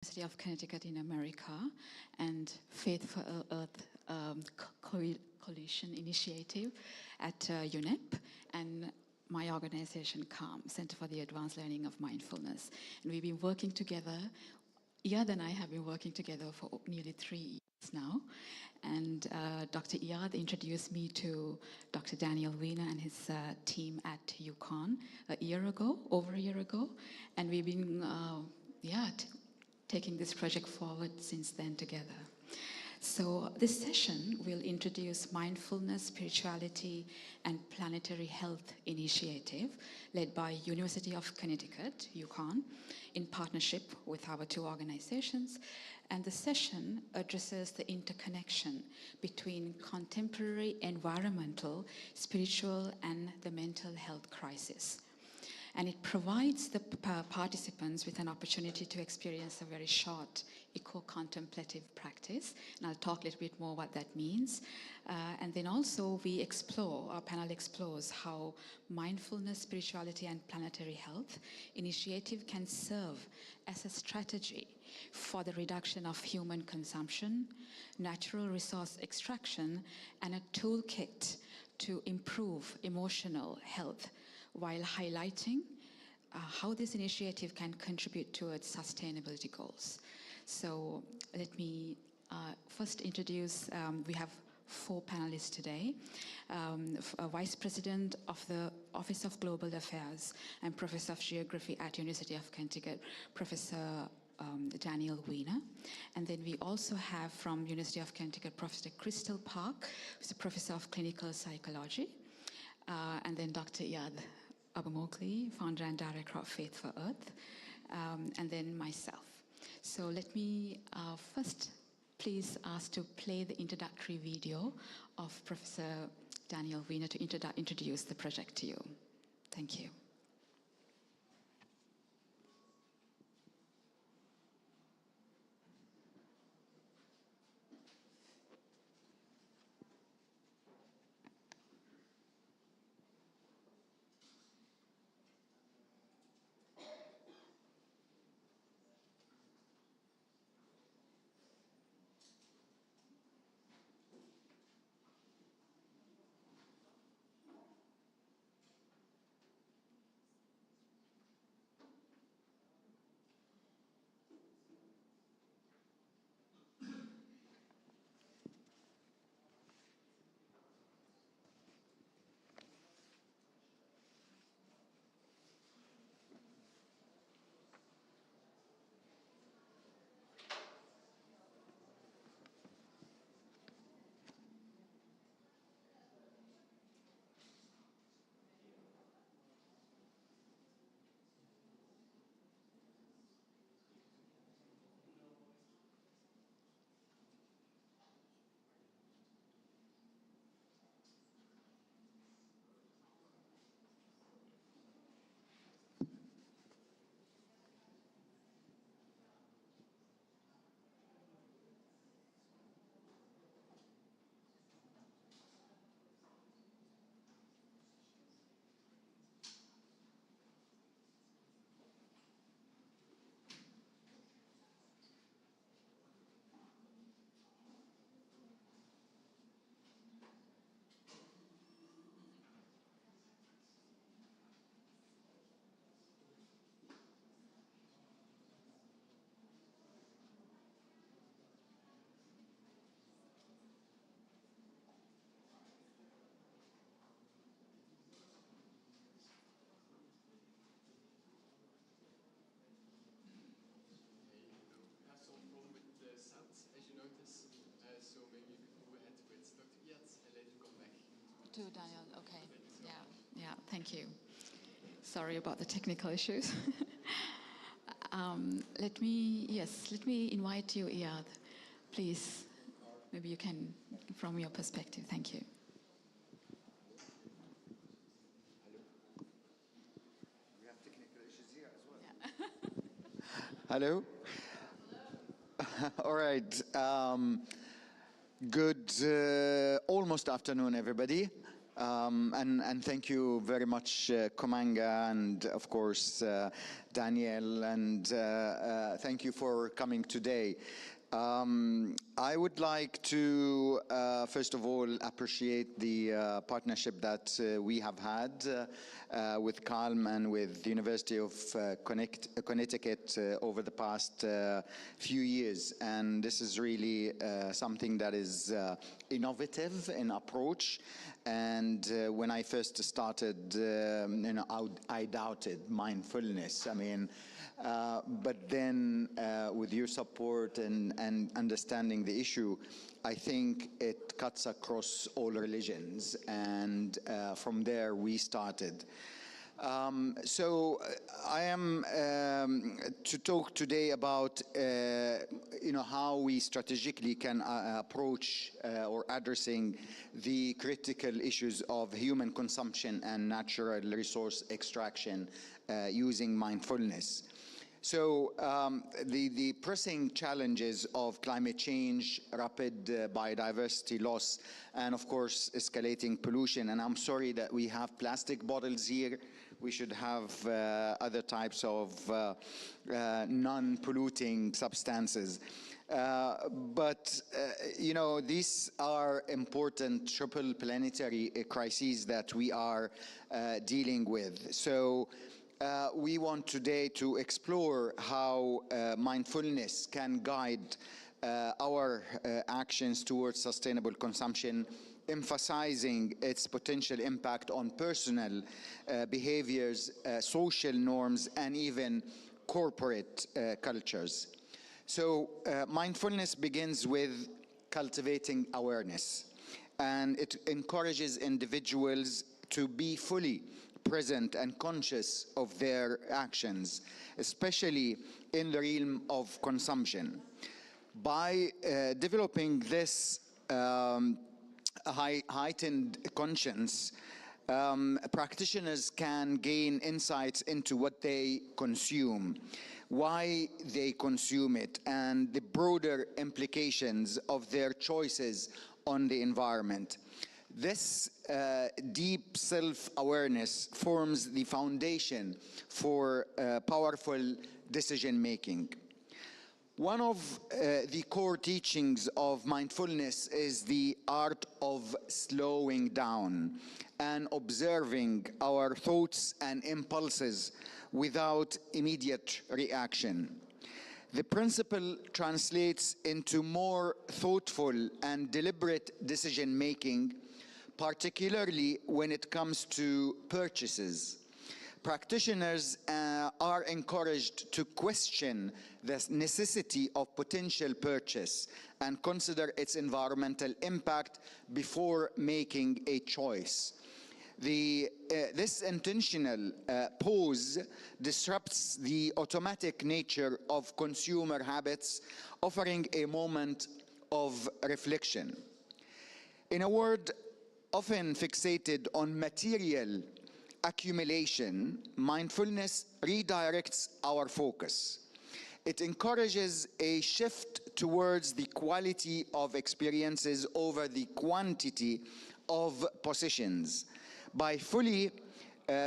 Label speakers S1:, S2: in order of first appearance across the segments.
S1: University of Connecticut in America and Faith for Earth Coalition Initiative at UNEP, and my organization, CALM, Center for the Advanced Learning of Mindfulness. And we've been working together, Iyad and I have been working together for nearly 3 years now. And Dr. Iyad introduced me to Dr. Daniel Wiener and his team at UConn over a year ago. And we've been, taking this project forward since then together. So this session will introduce Mindfulness, Spirituality and Planetary Health Initiative led by University of Connecticut, UConn, in partnership with our two organizations. And the session addresses the interconnection between contemporary environmental, spiritual and the mental health crisis. And it provides the participants with an opportunity to experience a very short eco-contemplative practice. And I'll talk a little bit more what that means. And then also our panel explores how mindfulness, spirituality and planetary health initiative can serve as a strategy for the reduction of human consumption, natural resource extraction, and a toolkit to improve emotional health, while highlighting how this initiative can contribute towards sustainability goals. So let me first introduce, we have 4 panelists today. Vice President of the Office of Global Affairs and Professor of Geography at University of Connecticut, Professor Daniel Wiener. And then we also have from University of Connecticut, Professor Crystal Park, who's a Professor of Clinical Psychology. And then Dr. Iyad Abou-Moughli, founder and director of Faith for Earth, and then myself. So let me first please ask to play the introductory video of Professor Daniel Wiener to introduce the project to you. Thank you.
S2: As you notice, so maybe you can go ahead with Dr. Iyad and later come back
S1: to Daniel. Okay. Yeah. Thank you. Sorry about the technical issues. Let me invite you, Iyad. Please, maybe you can, from your perspective. Thank you.
S3: We have technical issues here as well.
S1: Yeah.
S3: Hello. All right. Good almost afternoon, everybody. And thank you very much, Komanga, and of course Daniel, and thank you for coming today. I would like to, first of all, appreciate the partnership that we have had with Calm and with the University of Connecticut over the past few years. And this is really something that is innovative in approach. And when I first started, I doubted mindfulness. I mean, but then with your support and understanding the issue, I think it cuts across all religions, and from there we started. So I am to talk today about how we strategically can approach or addressing the critical issues of human consumption and natural resource extraction using mindfulness. So the pressing challenges of climate change, rapid biodiversity loss, and of course escalating pollution. And I'm sorry that we have plastic bottles here. We should have other types of non-polluting substances. But these are important triple planetary crises that we are dealing with. So we want today to explore how mindfulness can guide our actions towards sustainable consumption, emphasizing its potential impact on personal behaviors, social norms, and even corporate cultures. So mindfulness begins with cultivating awareness, and it encourages individuals to be fully present and conscious of their actions, especially in the realm of consumption. By developing this heightened conscience, practitioners can gain insights into what they consume, why they consume it, and the broader implications of their choices on the environment. This deep self-awareness forms the foundation for powerful decision-making. One of the core teachings of mindfulness is the art of slowing down and observing our thoughts and impulses without immediate reaction. The principle translates into more thoughtful and deliberate decision-making, particularly when it comes to purchases. Practitioners are encouraged to question the necessity of potential purchase and consider its environmental impact before making a choice. This intentional pause disrupts the automatic nature of consumer habits, offering a moment of reflection. In a world often fixated on material accumulation, mindfulness redirects our focus. It encourages a shift towards the quality of experiences over the quantity of possessions. By fully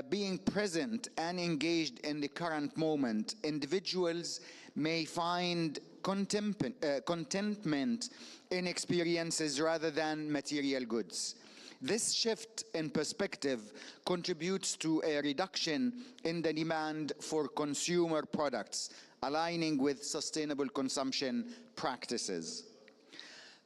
S3: being present and engaged in the current moment, individuals may find contentment in experiences rather than material goods. This shift in perspective contributes to a reduction in the demand for consumer products, aligning with sustainable consumption practices.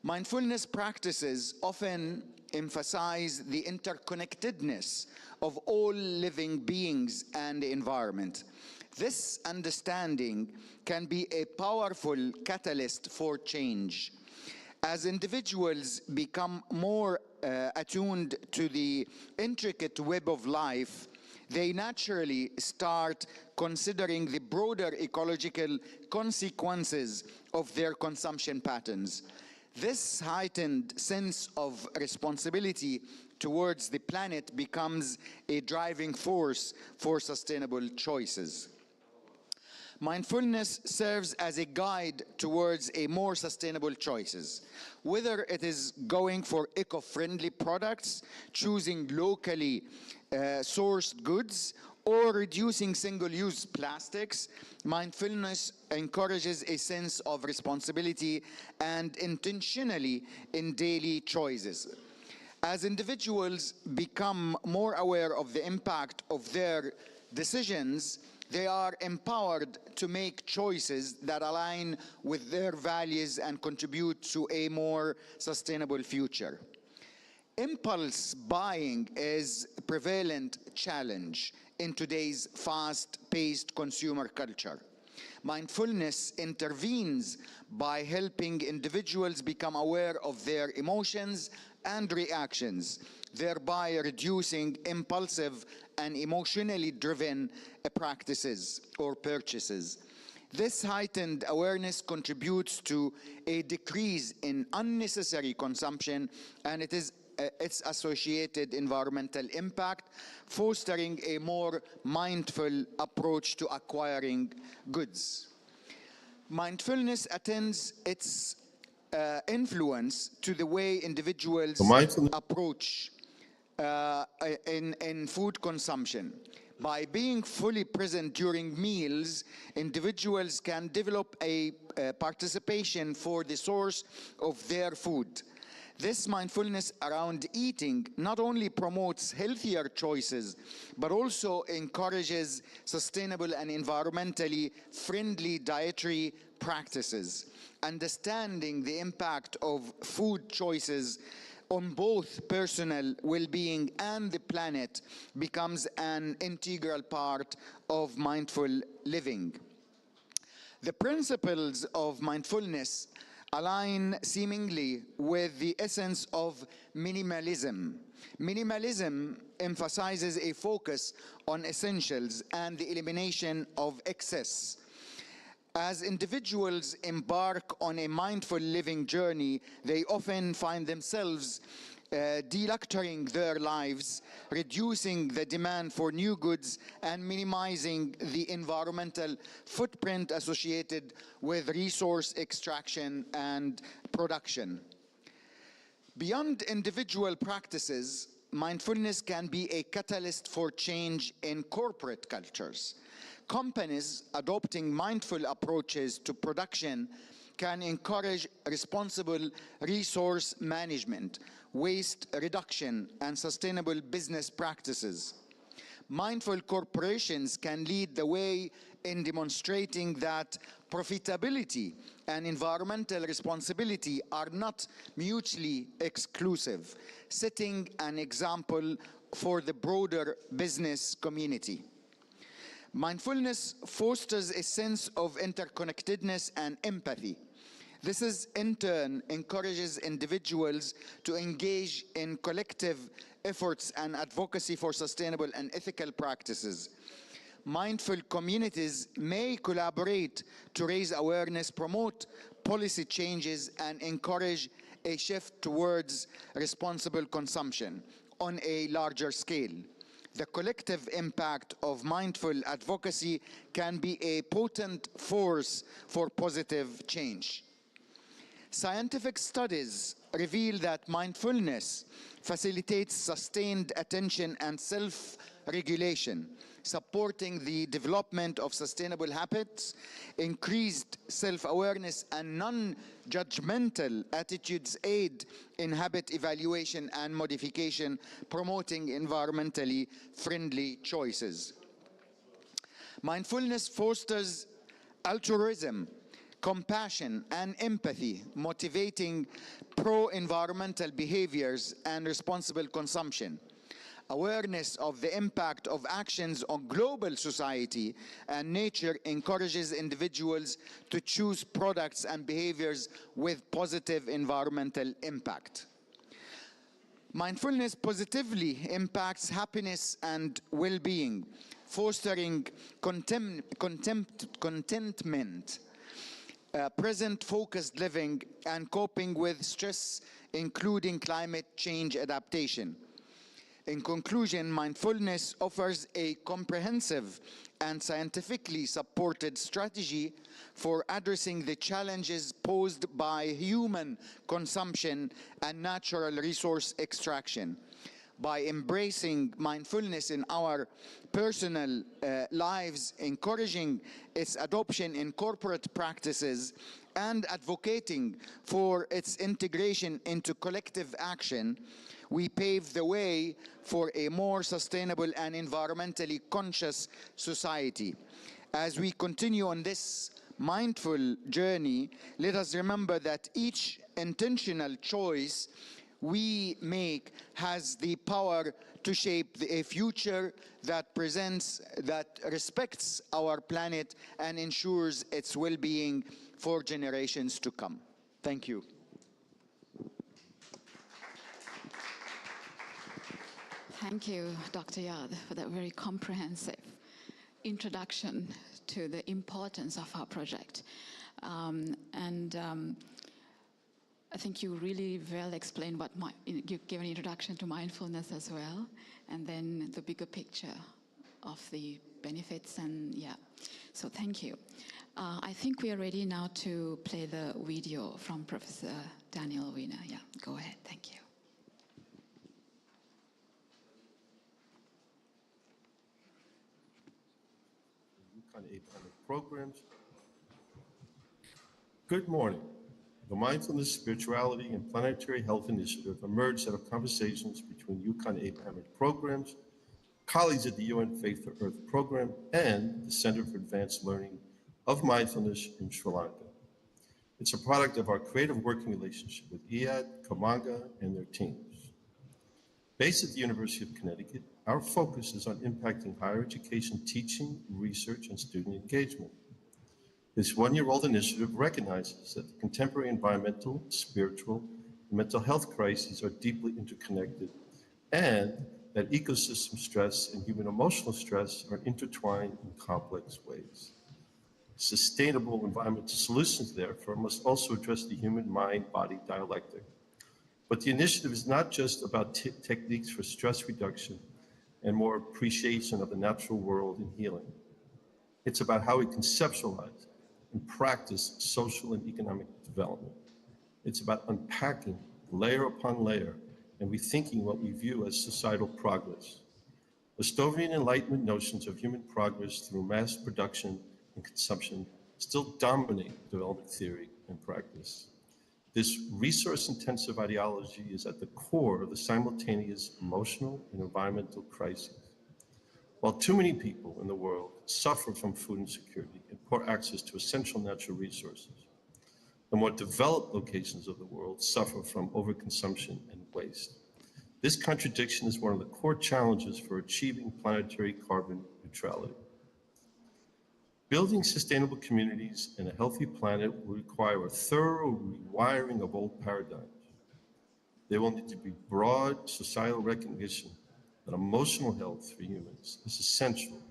S3: Mindfulness practices often emphasize the interconnectedness of all living beings and the environment. This understanding can be a powerful catalyst for change. As individuals become more attuned to the intricate web of life, they naturally start considering the broader ecological consequences of their consumption patterns. This heightened sense of responsibility towards the planet becomes a driving force for sustainable choices. Mindfulness serves as a guide towards a more sustainable choices. Whether it is going for eco-friendly products, choosing locally sourced goods, or reducing single-use plastics, mindfulness encourages a sense of responsibility and intentionality in daily choices. As individuals become more aware of the impact of their decisions, they are empowered to make choices that align with their values and contribute to a more sustainable future. Impulse buying is a prevalent challenge in today's fast-paced consumer culture. Mindfulness intervenes by helping individuals become aware of their emotions and reactions, thereby reducing impulsive and emotionally driven practices or purchases. This heightened awareness contributes to a decrease in unnecessary consumption and its associated environmental impact, fostering a more mindful approach to acquiring goods. Mindfulness attends its influence to the way individuals approach in food consumption. By being fully present during meals, individuals can develop a participation for the source of their food. This mindfulness around eating not only promotes healthier choices, but also encourages sustainable and environmentally friendly dietary practices. Understanding the impact of food choices on both personal well-being and the planet becomes an integral part of mindful living. The principles of mindfulness align seemingly with the essence of minimalism. Minimalism emphasizes a focus on essentials and the elimination of excess. As individuals embark on a mindful living journey, they often find themselves decluttering their lives, reducing the demand for new goods, and minimizing the environmental footprint associated with resource extraction and production. Beyond individual practices, mindfulness can be a catalyst for change in corporate cultures. Companies adopting mindful approaches to production can encourage responsible resource management, waste reduction, and sustainable business practices. Mindful corporations can lead the way in demonstrating that profitability and environmental responsibility are not mutually exclusive, setting an example for the broader business community. Mindfulness fosters a sense of interconnectedness and empathy. This in turn encourages individuals to engage in collective efforts and advocacy for sustainable and ethical practices. Mindful communities may collaborate to raise awareness, promote policy changes, and encourage a shift towards responsible consumption on a larger scale. The collective impact of mindful advocacy can be a potent force for positive change. Scientific studies reveal that mindfulness facilitates sustained attention and self-regulation, supporting the development of sustainable habits, increased self-awareness, and non-judgmental attitudes aid in habit evaluation and modification, promoting environmentally friendly choices. Mindfulness fosters altruism, compassion, and empathy, motivating pro-environmental behaviors and responsible consumption. Awareness of the impact of actions on global society and nature encourages individuals to choose products and behaviors with positive environmental impact. Mindfulness positively impacts happiness and well-being, fostering contentment, present-focused living, and coping with stress, including climate change adaptation. In conclusion, mindfulness offers a comprehensive and scientifically supported strategy for addressing the challenges posed by human consumption and natural resource extraction. by embracing mindfulness in our personal lives, encouraging its adoption in corporate practices, and advocating for its integration into collective action, we pave the way for a more sustainable and environmentally conscious society. As we continue on this mindful journey, let us remember that each intentional choice we make has the power to shape a future that respects our planet and ensures its well-being for generations to come. Thank you.
S1: Thank you, Dr. Yad, for that very comprehensive introduction to the importance of our project. I think you really well explained you gave an introduction to mindfulness as well, and then the bigger picture of the benefits, and yeah. So thank you. I think we are ready now to play the video from Professor Daniel Wiener. Yeah, go ahead. Thank you.
S4: Programs. Good morning. The Mindfulness, Spirituality, and Planetary Health Initiative emerged out of conversations between UConn Abrahamic Programs, colleagues at the UN Faith to Earth Program, and the Center for Advanced Learning of Mindfulness in Sri Lanka. It's a product of our creative working relationship with IAD, Kamanga, and their teams. Based at the University of Connecticut, our focus is on impacting higher education teaching, research, and student engagement. This one-year-old initiative recognizes that the contemporary environmental, spiritual, and mental health crises are deeply interconnected, and that ecosystem stress and human emotional stress are intertwined in complex ways. Sustainable environmental solutions, therefore, must also address the human mind-body dialectic. But the initiative is not just about techniques for stress reduction and more appreciation of the natural world and healing. It's about how we conceptualize and practice social and economic development. It's about unpacking layer upon layer and rethinking what we view as societal progress. Westovian Enlightenment notions of human progress through mass production and consumption still dominate development theory and practice. This resource-intensive ideology is at the core of the simultaneous emotional and environmental crises. While too many people in the world suffer from food insecurity and poor access to essential natural resources, the more developed locations of the world suffer from overconsumption and waste. This contradiction is one of the core challenges for achieving planetary carbon neutrality. Building sustainable communities and a healthy planet will require a thorough rewiring of old paradigms. There will need to be broad societal recognition that emotional health for humans is essential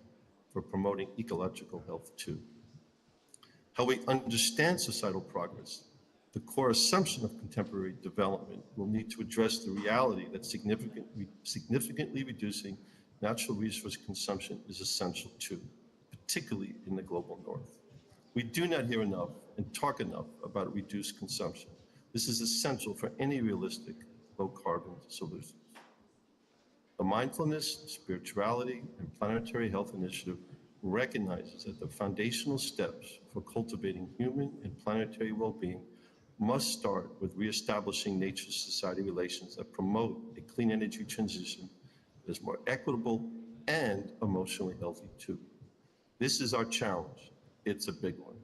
S4: for promoting ecological health too. How we understand societal progress, the core assumption of contemporary development, will need to address the reality that significantly reducing natural resource consumption is essential too, particularly in the global north. We do not hear enough and talk enough about reduced consumption. This is essential for any realistic low-carbon solutions. The Mindfulness, Spirituality, and Planetary Health Initiative recognizes that the foundational steps for cultivating human and planetary well-being must start with reestablishing nature-society relations that promote a clean energy transition that is more equitable and emotionally healthy too. This is our challenge. It's a big one.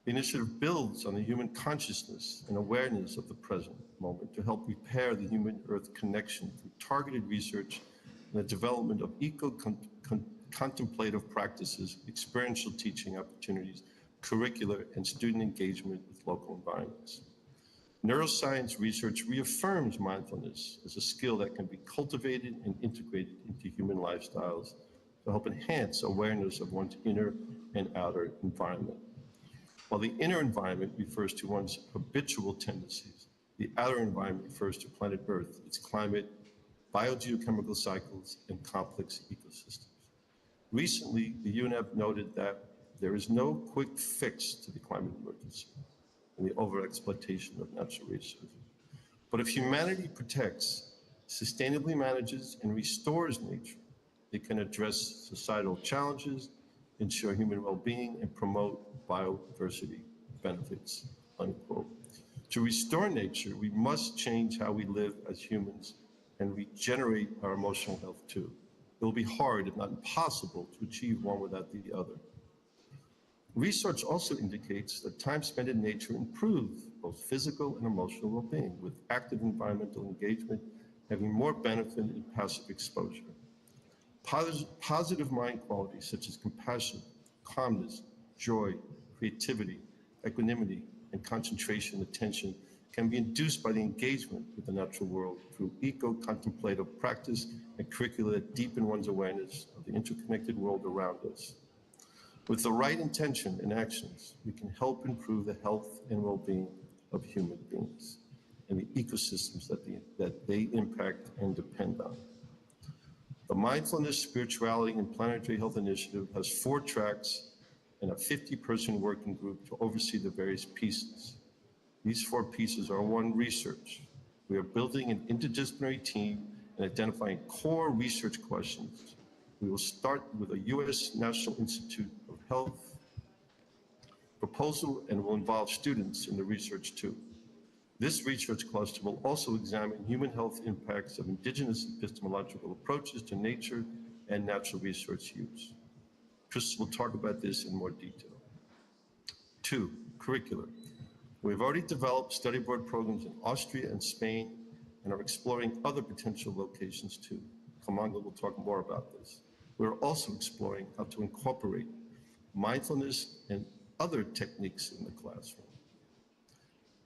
S4: The initiative builds on the human consciousness and awareness of the present moment to help repair the human-earth connection through targeted research and the development of contemplative practices, experiential teaching opportunities, curricular and student engagement with local environments. Neuroscience research reaffirms mindfulness as a skill that can be cultivated and integrated into human lifestyles to help enhance awareness of one's inner and outer environment. While the inner environment refers to one's habitual tendencies, the outer environment refers to planet Earth, its climate, biogeochemical cycles, and complex ecosystems. Recently, the UNEP noted that there is no quick fix to the climate emergency and the overexploitation of natural resources. But if humanity protects sustainably manages and restores nature. It can address societal challenges, ensure human well-being, and promote biodiversity benefits, unquote. To restore nature, we must change how we live as humans and regenerate our emotional health too. It will be hard, if not impossible, to achieve one without the other. Research also indicates that time spent in nature improves both physical and emotional well-being, with active environmental engagement having more benefit than passive exposure. Positive mind qualities such as compassion, calmness, joy, creativity, equanimity, and concentration, attention can be induced by the engagement with the natural world through eco-contemplative practice and curricula that deepen one's awareness of the interconnected world around us. With the right intention and actions, we can help improve the health and well-being of human beings and the ecosystems that they impact and depend on. The Mindfulness, Spirituality, and Planetary Health Initiative has 4 tracks and a 50-person working group to oversee the various pieces. These 4 pieces are: 1, research. We are building an interdisciplinary team and identifying core research questions. We will start with a U.S. National Institute of Health proposal and will involve students in the research too. This research cluster will also examine human health impacts of indigenous epistemological approaches to nature and natural resource use. Crystal will talk about this in more detail. 2, curricula. We've already developed study abroad programs in Austria and Spain and are exploring other potential locations too. Kamanga will talk more about this. We're also exploring how to incorporate mindfulness and other techniques in the classroom.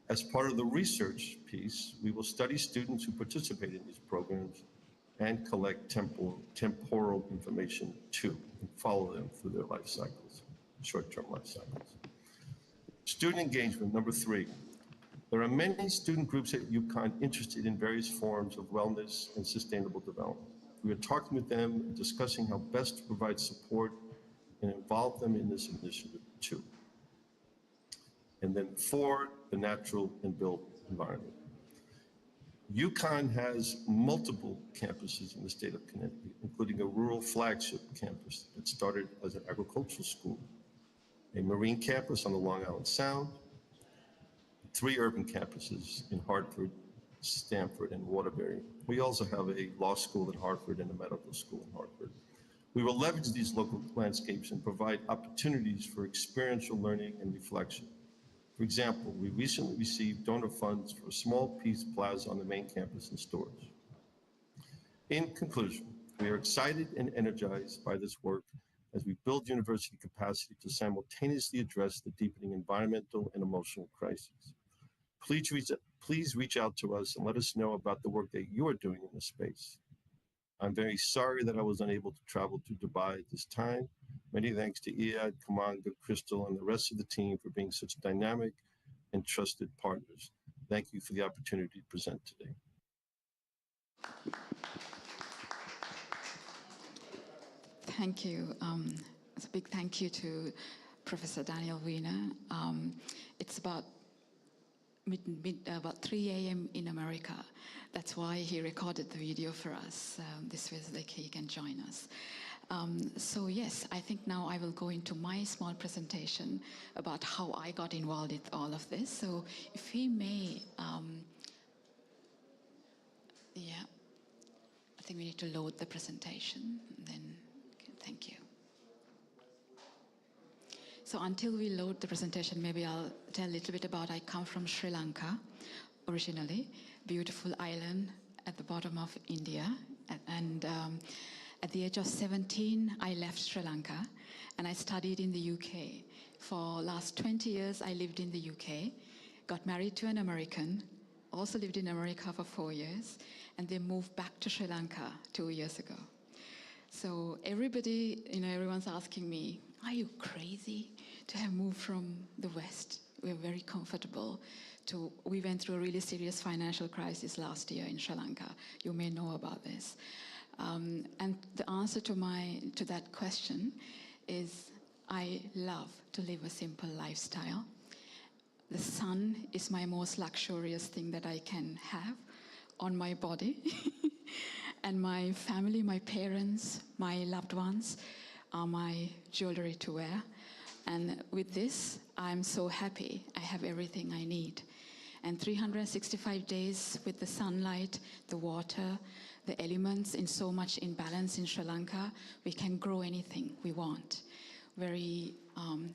S4: As part of the research piece, we will study students who participate in these programs and collect temporal information too, and follow them through their life cycles, short-term life cycles. Student engagement, number 3. There are many student groups at UConn interested in various forms of wellness and sustainable development. We are talking with them and discussing how best to provide support and involve them in this initiative too. And then 4, the natural and built environment. UConn has multiple campuses in the state of Connecticut, including a rural flagship campus that started as an agricultural school, a marine campus on the Long Island Sound, 3 urban campuses in Hartford, Stamford, and Waterbury. We also have a law school in Hartford and a medical school in Hartford. We will leverage these local landscapes and provide opportunities for experiential learning and reflection. For example, we recently received donor funds for a small peace plaza on the main campus and storage. In conclusion, we are excited and energized by this work as we build university capacity to simultaneously address the deepening environmental and emotional crises. Please reach out to us and let us know about the work that you are doing in this space. I'm very sorry that I was unable to travel to Dubai at this time. Many thanks to Iyad, Kamanga, Crystal, and the rest of the team for being such dynamic and trusted partners. Thank you for the opportunity to present today.
S1: Thank you. It's a big thank you to Professor Daniel Wiener. It's about 3 a.m. in America. That's why he recorded the video for us. This way like he can join us. So yes, I think now I will go into my small presentation about how I got involved with all of this. So if we may, yeah, I think we need to load the presentation. Then, okay, thank you. So until we load the presentation, maybe I'll tell a little bit about I come from Sri Lanka originally, beautiful island at the bottom of India. And at the age of 17, I left Sri Lanka and I studied in the UK. For last 20 years, I lived in the UK, got married to an American, also lived in America for 4 years, and then moved back to Sri Lanka 2 years ago. So everybody, everyone's asking me, are you crazy to have moved from the West? We're very comfortable. We went through a really serious financial crisis last year in Sri Lanka. You may know about this. And the answer to that question is I love to live a simple lifestyle. The sun is my most luxurious thing that I can have on my body. And my family, my parents, my loved ones are my jewelry to wear. And with this, I'm so happy. I have everything I need. And 365 days with the sunlight, the water, the elements in so much in balance in Sri Lanka, we can grow anything we want. Very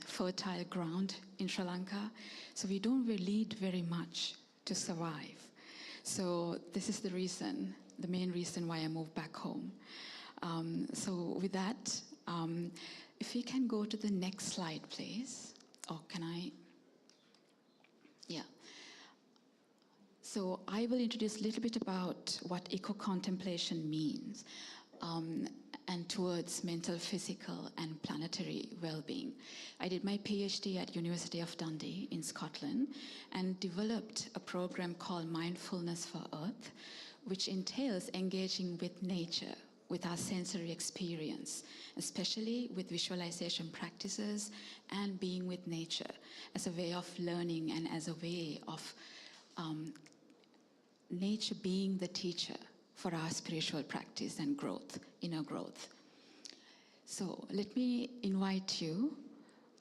S1: fertile ground in Sri Lanka. So we don't really need very much to survive. So this is the reason, the main reason why I moved back home. So with that, if we can go to the next slide, please. Or can I? Yeah. So I will introduce a little bit about what eco-contemplation means and towards mental, physical, and planetary well-being. I did my PhD at University of Dundee in Scotland and developed a program called Mindfulness for Earth, which entails engaging with nature, with our sensory experience, especially with visualization practices and being with nature as a way of learning and as a way of nature being the teacher for our spiritual practice and growth, inner growth. So let me invite you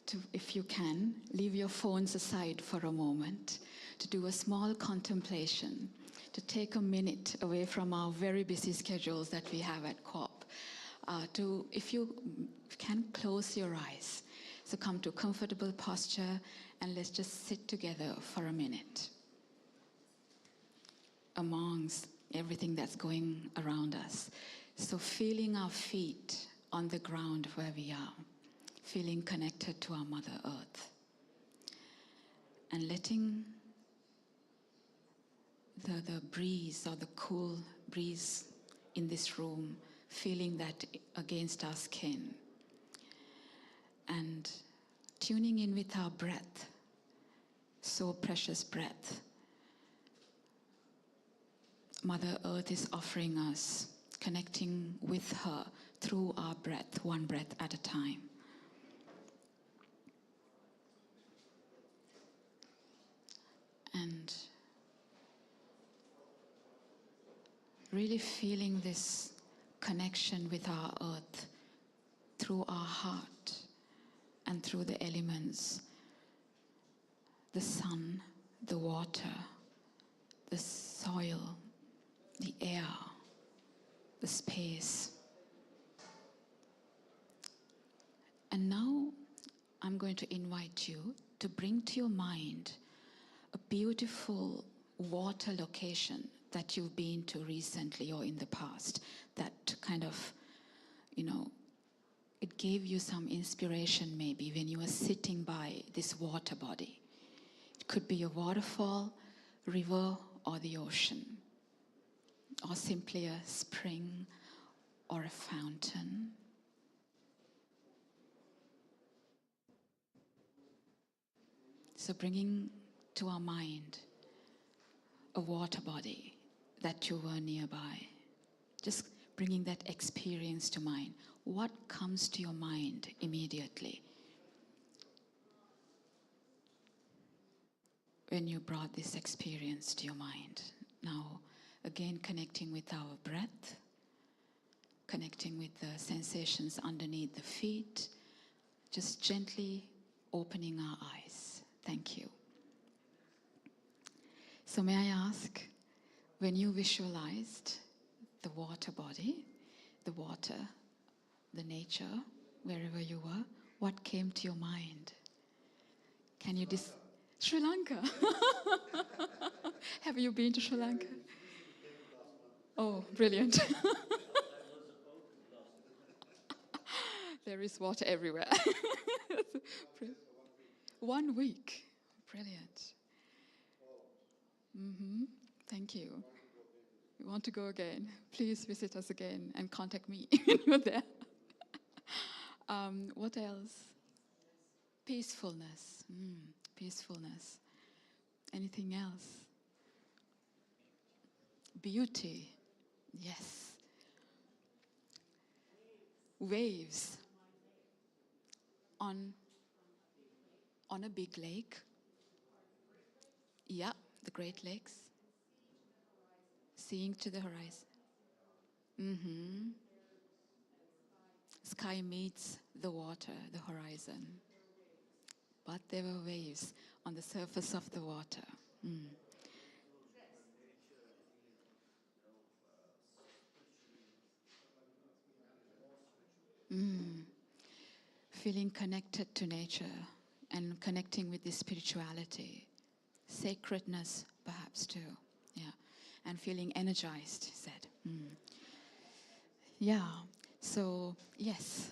S1: to, if you can, leave your phones aside for a moment, to do a small contemplation, to take a minute away from our very busy schedules that we have at COP, to, if you can, close your eyes. So come to a comfortable posture and let's just sit together for a minute amongst everything that's going around us. So feeling our feet on the ground where we are, feeling connected to our Mother Earth, and letting the breeze or the cool breeze in this room, feeling that against our skin, and tuning in with our breath, so precious breath. Mother Earth is offering us, connecting with her through our breath, one breath at a time. And really feeling this connection with our earth through our heart and through the elements, the sun, the water, the soil, the air, the space. And now I'm going to invite you to bring to your mind a beautiful water location that you've been to recently or in the past that kind of, it gave you some inspiration maybe when you were sitting by this water body. It could be a waterfall, river, or the ocean, or simply a spring or a fountain. So bringing to our mind a water body that you were nearby, just bringing that experience to mind. What comes to your mind immediately when you brought this experience to your mind? Now, again, connecting with our breath, connecting with the sensations underneath the feet, just gently opening our eyes. Thank you. So may I ask, when you visualized the water body, the water, the nature, wherever you were, what came to your mind? Can you Sri Lanka? Have you been to Sri Lanka? Oh, brilliant. There is water everywhere. 1 week. Brilliant. Thank you. You want to go again? Please visit us again and contact me when you're there. What else? Peacefulness. Peacefulness. Anything else? Beauty. Yes. Waves. On a big lake. Yeah, the Great Lakes. Seeing to the horizon. Sky meets the water, the horizon. But there were waves on the surface of the water. Feeling connected to nature and connecting with the spirituality, sacredness perhaps too, yeah, and feeling energized, he said. Yeah, so yes,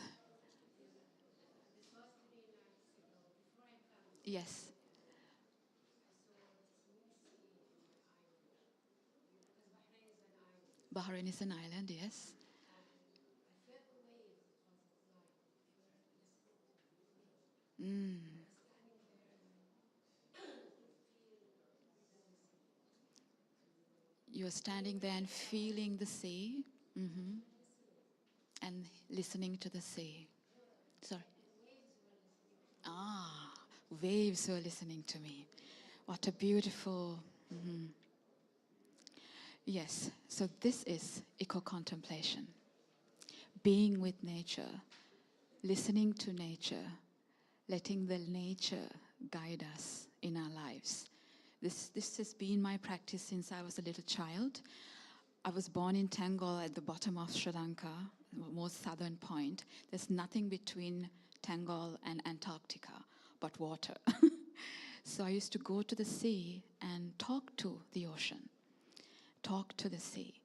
S1: yes, Bahrain is an island, yes. You're standing there and feeling the sea, and listening to the sea. Sorry. Ah, waves were listening to me. What a beautiful. Yes, so this is eco-contemplation. Being with nature, listening to nature, letting the nature guide us in our lives. This has been my practice since I was a little child. I was born in Tangol at the bottom of Sri Lanka, the most southern point. There's nothing between Tangol and Antarctica but water. So I used to go to the sea and talk to the ocean, talk to the sea.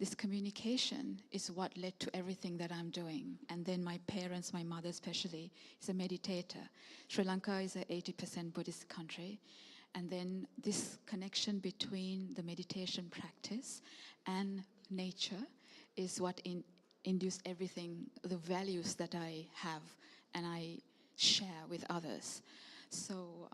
S1: This communication is what led to everything that I'm doing. And then my parents, my mother especially, is a meditator. Sri Lanka is an 80% Buddhist country. And then this connection between the meditation practice and nature is what induced everything, the values that I have and I share with others. So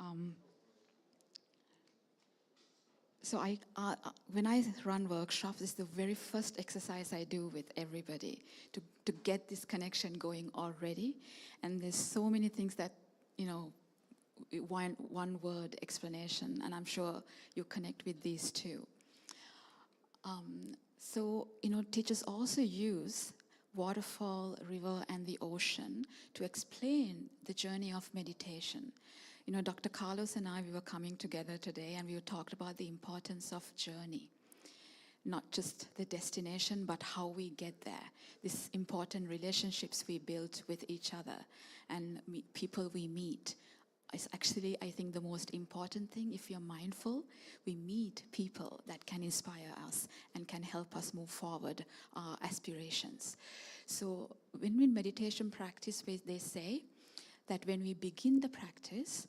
S1: when I run workshops, this is the very first exercise I do with everybody to get this connection going already. And there's so many things that, one word explanation, and I'm sure you connect with these too. Teachers also use waterfall, river, and the ocean to explain the journey of meditation. Dr. Carlos and I, we were coming together today and we talked about the importance of journey. Not just the destination, but how we get there. These important relationships we build with each other and people we meet. Is actually, I think, the most important thing. If you're mindful, we meet people that can inspire us and can help us move forward our aspirations. So when we meditation practice, they say that when we begin the practice,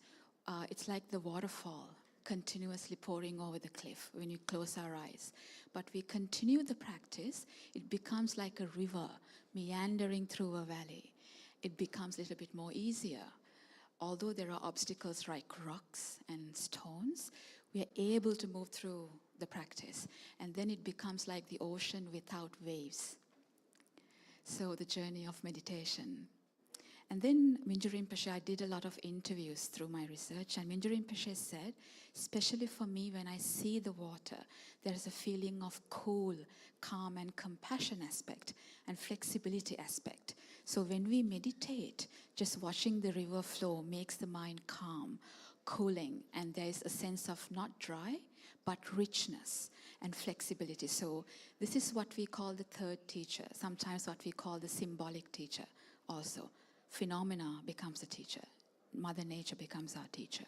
S1: it's like the waterfall continuously pouring over the cliff when you close our eyes. But we continue the practice, it becomes like a river meandering through a valley. It becomes a little bit more easier. Although there are obstacles like rocks and stones, we are able to move through the practice. And then it becomes like the ocean without waves. So the journey of meditation. And then Mingyur Rinpoche, I did a lot of interviews through my research, and Mingyur Rinpoche said, especially for me, when I see the water, there's a feeling of cool, calm, and compassion aspect, and flexibility aspect. So when we meditate, just watching the river flow makes the mind calm, cooling, and there's a sense of not dry, but richness and flexibility. So this is what we call the third teacher, sometimes what we call the symbolic teacher also. Phenomena becomes a teacher. Mother Nature becomes our teacher.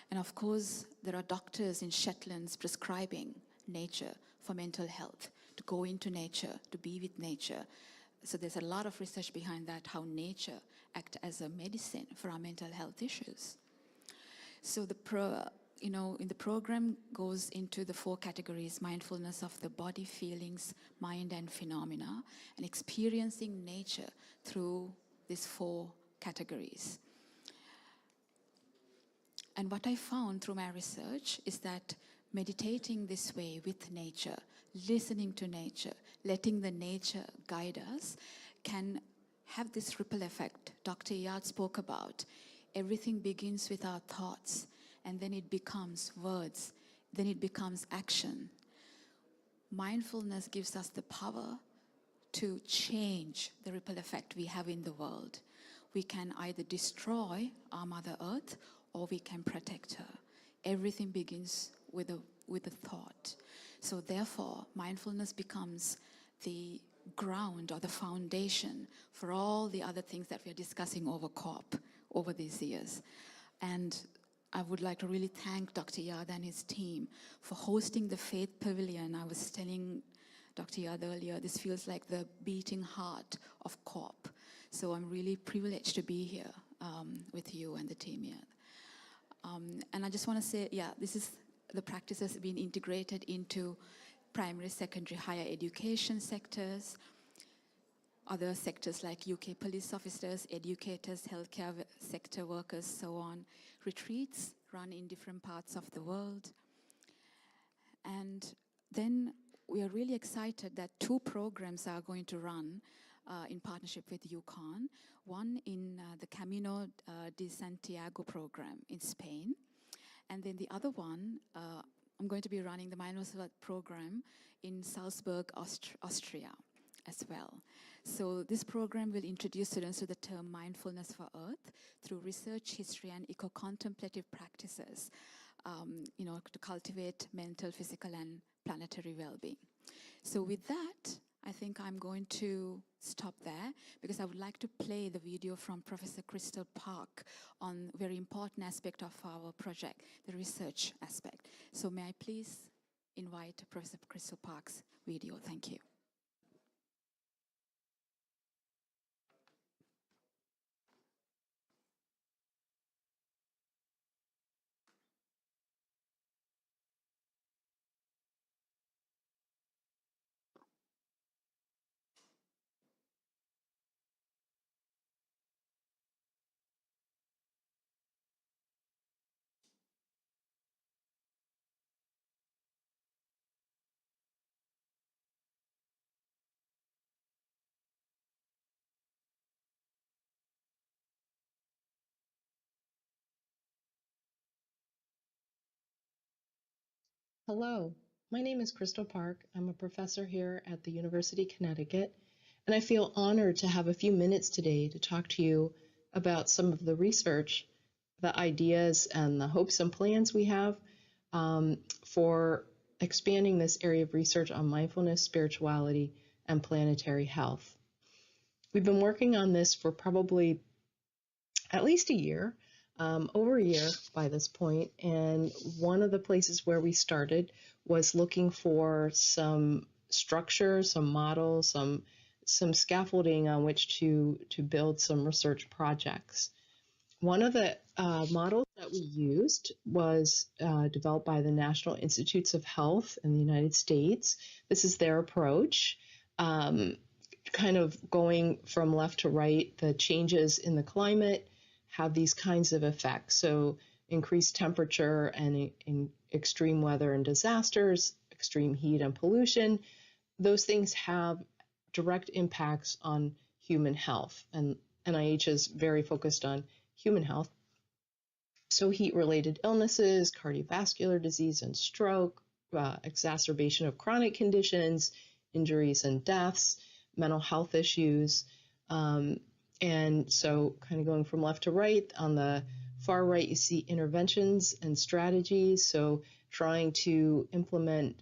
S1: And of course, there are doctors in Shetlands prescribing nature for mental health, to go into nature, to be with nature. So there's a lot of research behind that, how nature acts as a medicine for our mental health issues. So in the program goes into the 4 categories: mindfulness of the body, feelings, mind, and phenomena, and experiencing nature through these 4 categories. And what I found through my research is that meditating this way with nature, listening to nature, letting the nature guide us, can have this ripple effect Dr. Iyad spoke about. Everything begins with our thoughts, and then it becomes words, then it becomes action. mindfulness gives us the power to change the ripple effect we have in the world. We can either destroy our Mother Earth or we can protect her. Everything begins with a thought. So therefore, mindfulness becomes the ground or the foundation for all the other things that we are discussing over COP over these years. And I would like to really thank Dr. Yad and his team for hosting the Faith Pavilion. I was telling Dr. Yad earlier, this feels like the beating heart of COP. So I'm really privileged to be here with you and the team here. And I just want to say, the practice has been integrated into primary, secondary, higher education sectors, other sectors like UK police officers, educators, healthcare sector workers, so on. Retreats run in different parts of the world. And then we are really excited that 2 programs are going to run in partnership with UConn. One in the Camino de Santiago program in Spain. And then the other one, I'm going to be running the Mindfulness program in Salzburg, Austria as well. So this program will introduce students to the term mindfulness for Earth through research, history, and eco-contemplative practices, to cultivate mental, physical, and planetary well-being. So with that, I think I'm going to stop there because I would like to play the video from Professor Crystal Park on a very important aspect of our project, the research aspect. So may I please invite Professor Crystal Park's video. Thank you.
S5: Hello, my name is Crystal Park. I'm a professor here at the University of Connecticut, and I feel honored to have a few minutes today to talk to you about some of the research, the ideas, and the hopes and plans we have for expanding this area of research on mindfulness, spirituality, and planetary health. We've been working on this for probably at least a year. Over a year by this point, and one of the places where we started was looking for some structure, some models, some scaffolding on which to build some research projects. One of the models that we used was developed by the National Institutes of Health in the United States. This is their approach, kind of going from left to right, the changes in the climate have these kinds of effects. So increased temperature and in extreme weather and disasters, extreme heat and pollution, those things have direct impacts on human health. And NIH is very focused on human health. So heat-related illnesses, cardiovascular disease and stroke, exacerbation of chronic conditions, injuries and deaths, mental health issues, and so kind of going from left to right, on the far right, you see interventions and strategies. So trying to implement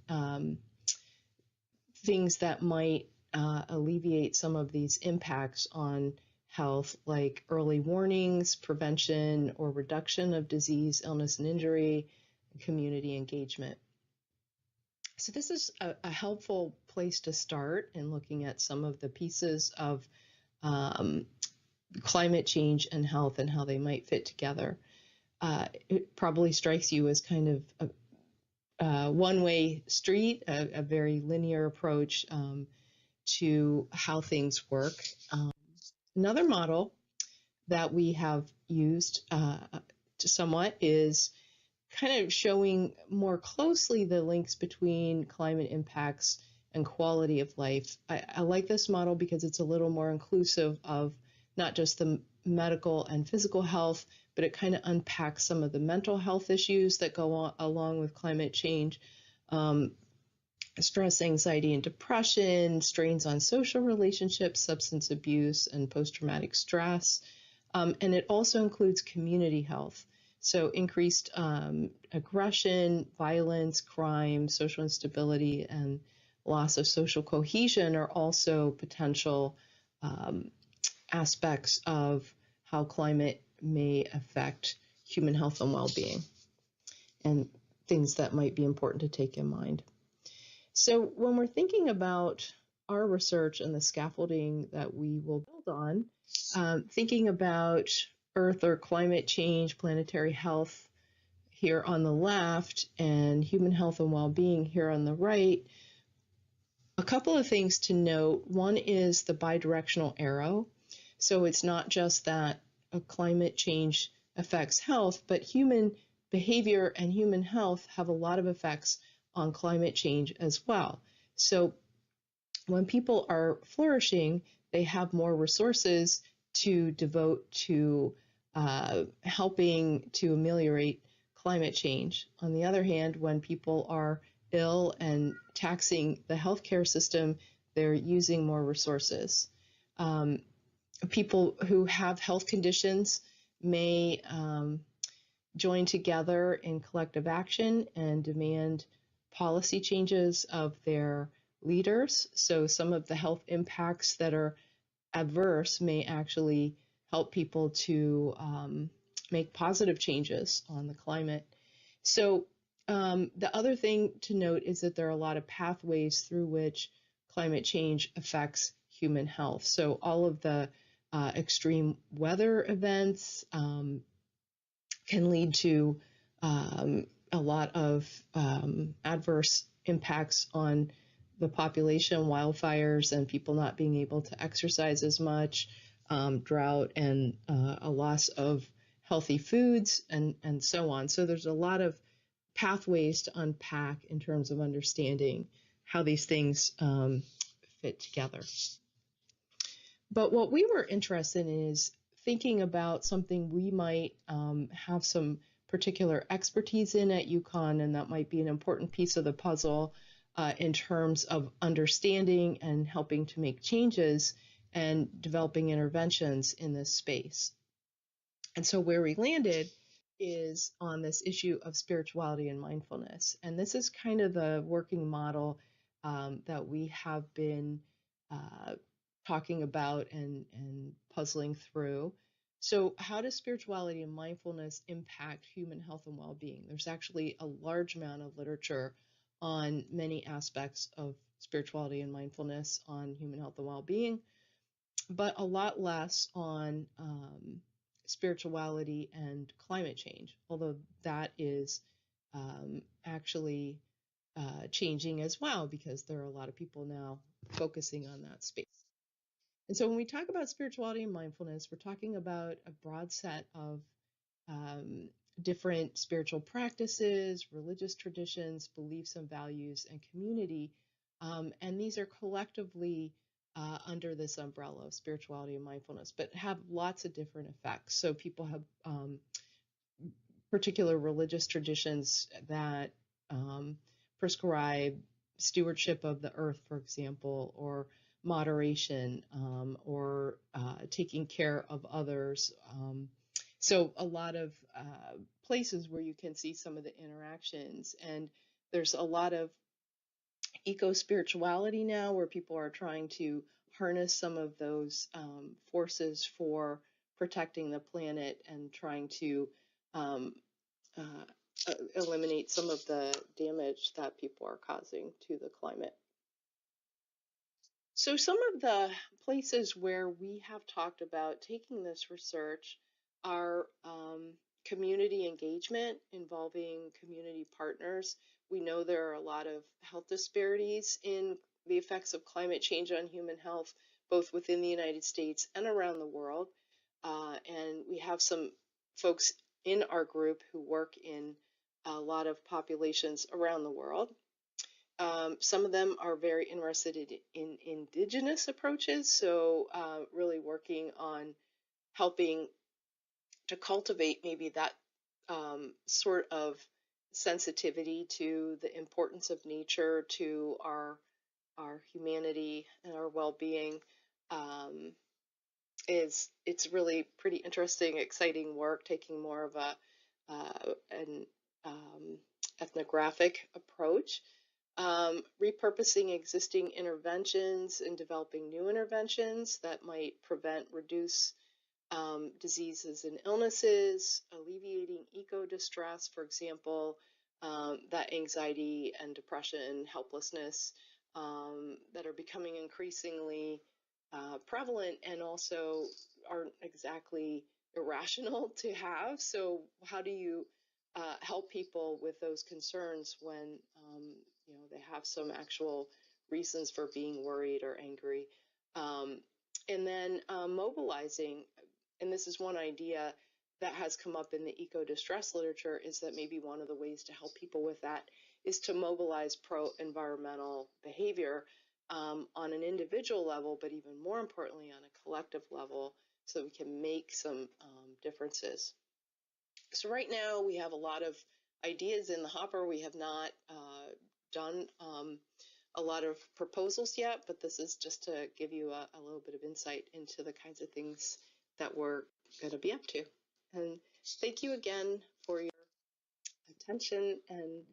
S5: things that might alleviate some of these impacts on health, like early warnings, prevention or reduction of disease, illness and injury, community engagement. So this is a helpful place to start in looking at some of the pieces of climate change and health and how they might fit together. It probably strikes you as kind of a one-way street, a very linear approach to how things work. Another model that we have used somewhat is kind of showing more closely the links between climate impacts and quality of life. I like this model because it's a little more inclusive of not just the medical and physical health, but it kind of unpacks some of the mental health issues that go along with climate change. stress, anxiety, and depression, strains on social relationships, substance abuse, and post-traumatic stress. And it also includes community health. So increased aggression, violence, crime, social instability, and loss of social cohesion are also potential aspects of how climate may affect human health and well-being, and things that might be important to take in mind. So when we're thinking about our research and the scaffolding that we will build on, thinking about Earth or climate change, planetary health here on the left, and human health and well-being here on the right, a couple of things to note. One is the bidirectional arrow. So it's not just that a climate change affects health, but human behavior and human health have a lot of effects on climate change as well. So when people are flourishing, they have more resources to devote to helping to ameliorate climate change. On the other hand, when people are ill and taxing the healthcare system, they're using more resources. People who have health conditions may join together in collective action and demand policy changes of their leaders. So some of the health impacts that are adverse may actually help people to make positive changes on the climate. So the other thing to note is that there are a lot of pathways through which climate change affects human health. So all of the extreme weather events can lead to a lot of adverse impacts on the population, wildfires and people not being able to exercise as much, drought and a loss of healthy foods and so on. So there's a lot of pathways to unpack in terms of understanding how these things fit together. But what we were interested in is thinking about something we might have some particular expertise in at UConn, and that might be an important piece of the puzzle in terms of understanding and helping to make changes and developing interventions in this space. And so where we landed is on this issue of spirituality and mindfulness. And this is kind of the working model that we have been talking about and puzzling through. So how does spirituality and mindfulness impact human health and well-being? There's actually a large amount of literature on many aspects of spirituality and mindfulness on human health and well-being, but a lot less on spirituality and climate change, although that is actually changing as well, because there are a lot of people now focusing on that space. And so when we talk about spirituality and mindfulness, we're talking about a broad set of different spiritual practices, religious traditions, beliefs and values, and community. And these are collectively under this umbrella of spirituality and mindfulness, but have lots of different effects. So people have particular religious traditions that prescribe stewardship of the earth, for example, or moderation, or taking care of others. So a lot of places where you can see some of the interactions, and there's a lot of eco-spirituality now where people are trying to harness some of those forces for protecting the planet and trying to eliminate some of the damage that people are causing to the climate. So some of the places where we have talked about taking this research are community engagement involving community partners. We know there are a lot of health disparities in the effects of climate change on human health, both within the United States and around the world. And we have some folks in our group who work in a lot of populations around the world. Some of them are very interested in indigenous approaches, so really working on helping to cultivate maybe that sort of sensitivity to the importance of nature to our humanity and our well-being. It's really pretty interesting, exciting work, taking more of an ethnographic approach, repurposing existing interventions and developing new interventions that might prevent, reduce diseases and illnesses, alleviating eco-distress, for example, that anxiety and depression, helplessness that are becoming increasingly prevalent and also aren't exactly irrational to have. So how do you help people with those concerns when they have some actual reasons for being worried or angry? And then mobilizing, and this is one idea that has come up in the eco-distress literature, is that maybe one of the ways to help people with that is to mobilize pro-environmental behavior on an individual level, but even more importantly on a collective level, so we can make some differences. So right now we have a lot of ideas in the hopper. We have not done a lot of proposals yet, but this is just to give you a little bit of insight into the kinds of things that we're going to be up to. And thank you again for your attention. And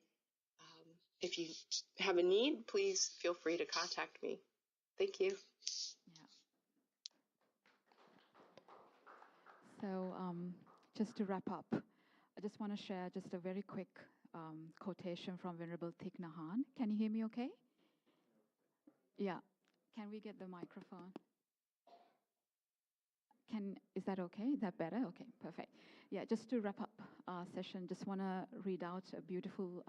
S5: if you have a need, please feel free to contact me. Thank you.
S1: Yeah. So just to wrap up, I just want to share just a very quick quotation from Venerable Thich Nhat Hanh. Can you hear me okay? Yeah. Can we get the microphone? Is that okay? Is that better? Okay, perfect. Yeah, just to wrap up our session, just want to read out a beautiful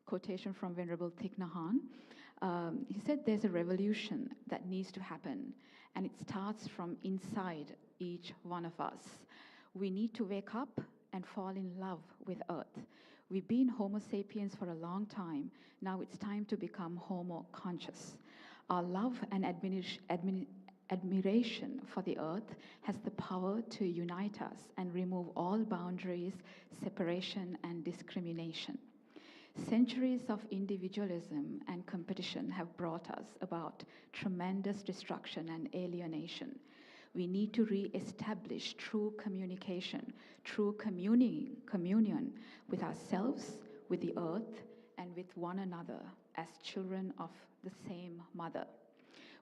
S1: quotation from Venerable Thich Nhat Hanh. He said, "There's a revolution that needs to happen, and it starts from inside each one of us. We need to wake up and fall in love with Earth. We've been Homo sapiens for a long time. Now it's time to become Homo conscious. Our love and admiration for the Earth has the power to unite us and remove all boundaries, separation, and discrimination. Centuries of individualism and competition have brought us about tremendous destruction and alienation. We need to re-establish true communication, true communion with ourselves, with the Earth, and with one another as children of the same mother.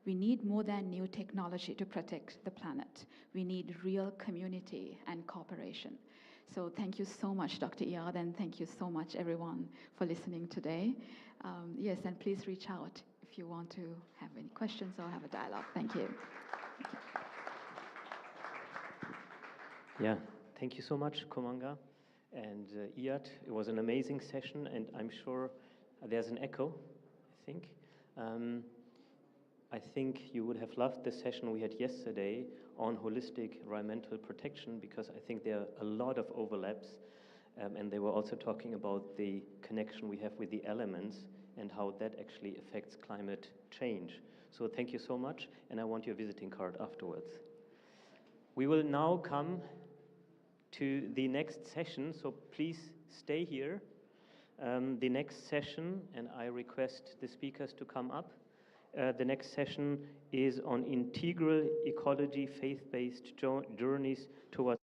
S1: We need more than new technology to protect the planet. We need real community and cooperation." So thank you so much, Dr. Iyad, and thank you so much, everyone, for listening today. Yes, and please reach out if you want to have any questions or have a dialogue. Thank you.
S6: Yeah, thank you so much, Komanga and Iyad. It was an amazing session, and I'm sure there's an echo, I think. I think you would have loved the session we had yesterday on holistic environmental protection, because I think there are a lot of overlaps, and they were also talking about the connection we have with the elements and how that actually affects climate change. So thank you so much, and I want your visiting card afterwards. We will now come to the next session, so please stay here. The next session, and I request the speakers to come up. The next session is on integral ecology, faith-based journeys towards